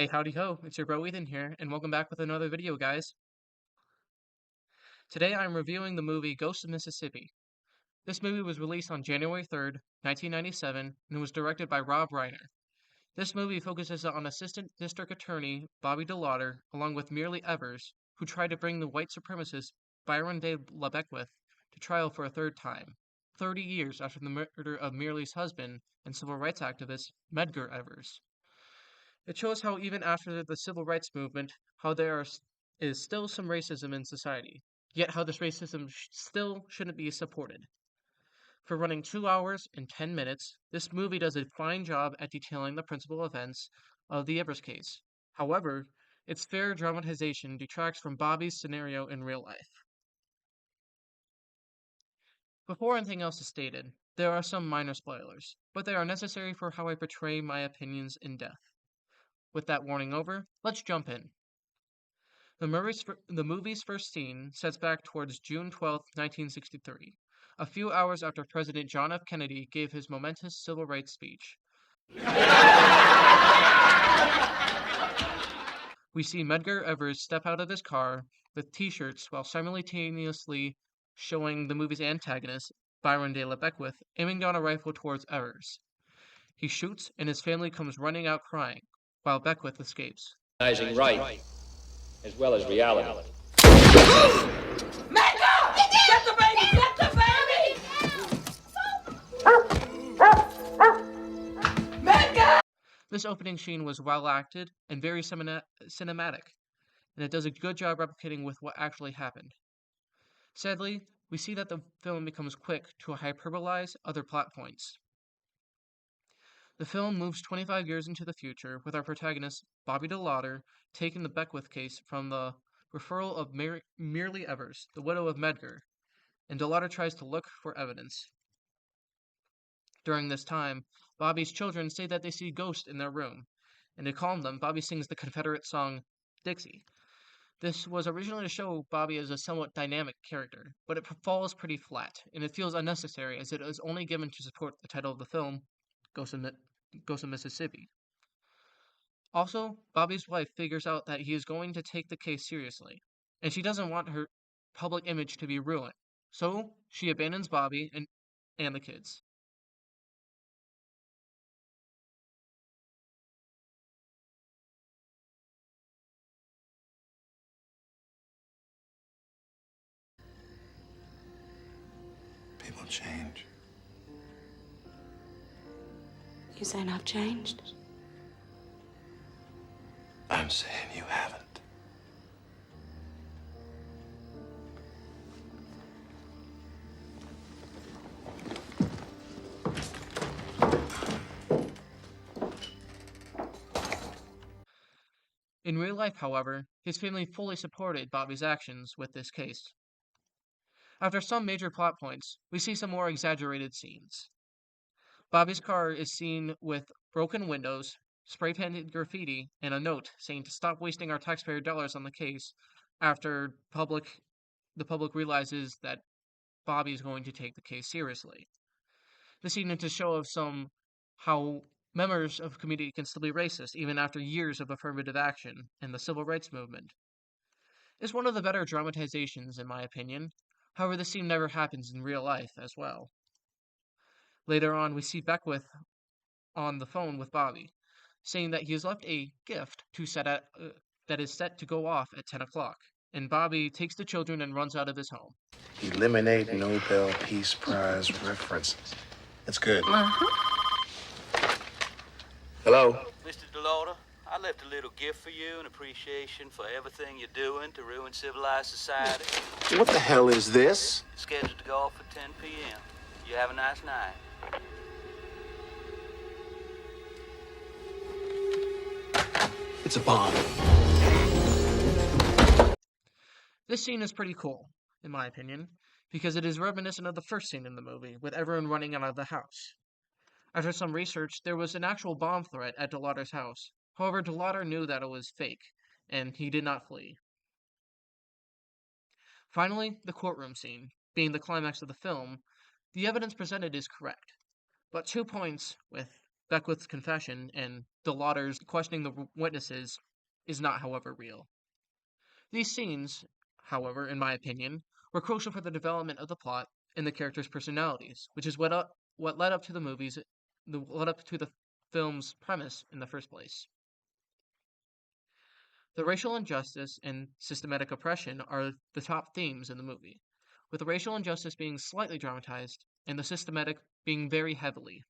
Hey, howdy ho, it's your bro Ethan here, and welcome back with another video, guys. Today I'm reviewing the movie Ghost of Mississippi. This movie was released on January 3rd, 1997, and was directed by Rob Reiner. This movie focuses on Assistant District Attorney Bobby DeLauder, along with Merle Evers, who tried to bring the white supremacist Byron de la Beckwith to trial for a third time, 30 years after the murder of Merle's husband and civil rights activist Medgar Evers. It shows how even after the civil rights movement, how is still some racism in society, yet how this racism still shouldn't be supported. For running 2 hours and 10 minutes, this movie does a fine job at detailing the principal events of the Evers case. However, its fair dramatization detracts from Bobby's scenario in real life. Before anything else is stated, there are some minor spoilers, but they are necessary for how I portray my opinions in depth. With that warning over, let's jump in. The movie's first scene sets back towards June 12, 1963, a few hours after President John F. Kennedy gave his momentous civil rights speech. We see Medgar Evers step out of his car with t-shirts while simultaneously showing the movie's antagonist, Byron de la Beckwith, aiming down a rifle towards Evers. He shoots and his family comes running out crying, while Beckwith escapes. Right as well as reality. Mango! Get the baby! Get the baby! Mango! This opening scene was well acted and very cinematic, and it does a good job replicating with what actually happened. Sadly, we see that the film becomes quick to hyperbolize other plot points. The film moves 25 years into the future, with our protagonist, Bobby DeLauder, taking the Beckwith case from the referral of Merle Evers, the widow of Medgar, and DeLauder tries to look for evidence. During this time, Bobby's children say that they see ghosts in their room, and to calm them, Bobby sings the Confederate song, Dixie. This was originally to show Bobby as a somewhat dynamic character, but it falls pretty flat, and it feels unnecessary as it is only given to support the title of the film, Ghost of Mississippi. Also, Bobby's wife figures out that he is going to take the case seriously, and she doesn't want her public image to be ruined, so she abandons Bobby and the kids. People change. You saying I've changed? I'm saying you haven't. In real life, however, his family fully supported Bobby's actions with this case. After some major plot points, we see some more exaggerated scenes. Bobby's car is seen with broken windows, spray-painted graffiti, and a note saying to stop wasting our taxpayer dollars on the case after the public realizes that Bobby is going to take the case seriously. This scene is to show of how members of the community can still be racist even after years of affirmative action and the civil rights movement. It's one of the better dramatizations in my opinion. However, this scene never happens in real life as well. Later on, we see Beckwith on the phone with Bobby, saying that he has left a gift that is set to go off at 10 o'clock, and Bobby takes the children and runs out of his home. Eliminate Nobel Peace Prize references. That's good. Hello? Mr. DeLauder, I left a little gift for you in appreciation for everything you're doing to ruin civilized society. What the hell is this? Scheduled to go off at 10 p.m. You have a nice night. It's a bomb. This scene is pretty cool, in my opinion, because it is reminiscent of the first scene in the movie, with everyone running out of the house. After some research, there was an actual bomb threat at DeLauder's house. However, DeLauder knew that it was fake, and he did not flee. Finally, the courtroom scene. Being the climax of the film, the evidence presented is correct. But 2 points with Beckwith's confession and the Lauder's questioning the witnesses is not, however, real. These scenes, however, in my opinion, were crucial for the development of the plot and the characters' personalities, which is what led up to led up to the film's premise in the first place. The racial injustice and systematic oppression are the top themes in the movie, with the racial injustice being slightly dramatized and the systematic being very heavily,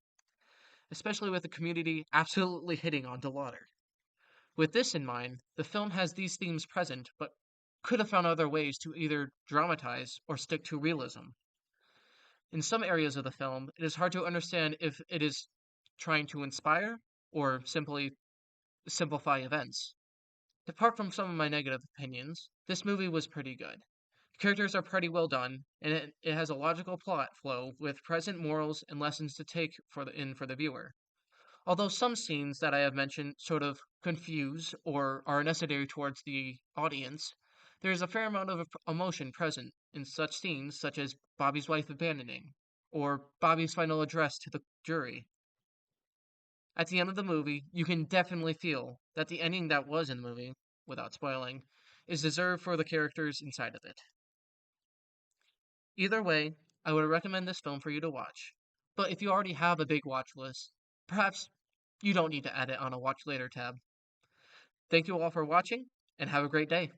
especially with the community absolutely hitting on DeLauder. With this in mind, the film has these themes present, but could have found other ways to either dramatize or stick to realism. In some areas of the film, it is hard to understand if it is trying to inspire or simply simplify events. Apart from some of my negative opinions, this movie was pretty good. The characters are pretty well done, and it has a logical plot flow with present morals and lessons to take for the viewer. Although some scenes that I have mentioned sort of confuse or are necessary towards the audience, there is a fair amount of emotion present in such scenes such as Bobby's wife abandoning, or Bobby's final address to the jury. At the end of the movie, you can definitely feel that the ending that was in the movie, without spoiling, is deserved for the characters inside of it. Either way, I would recommend this film for you to watch. But if you already have a big watch list, perhaps you don't need to add it on a watch later tab. Thank you all for watching, and have a great day.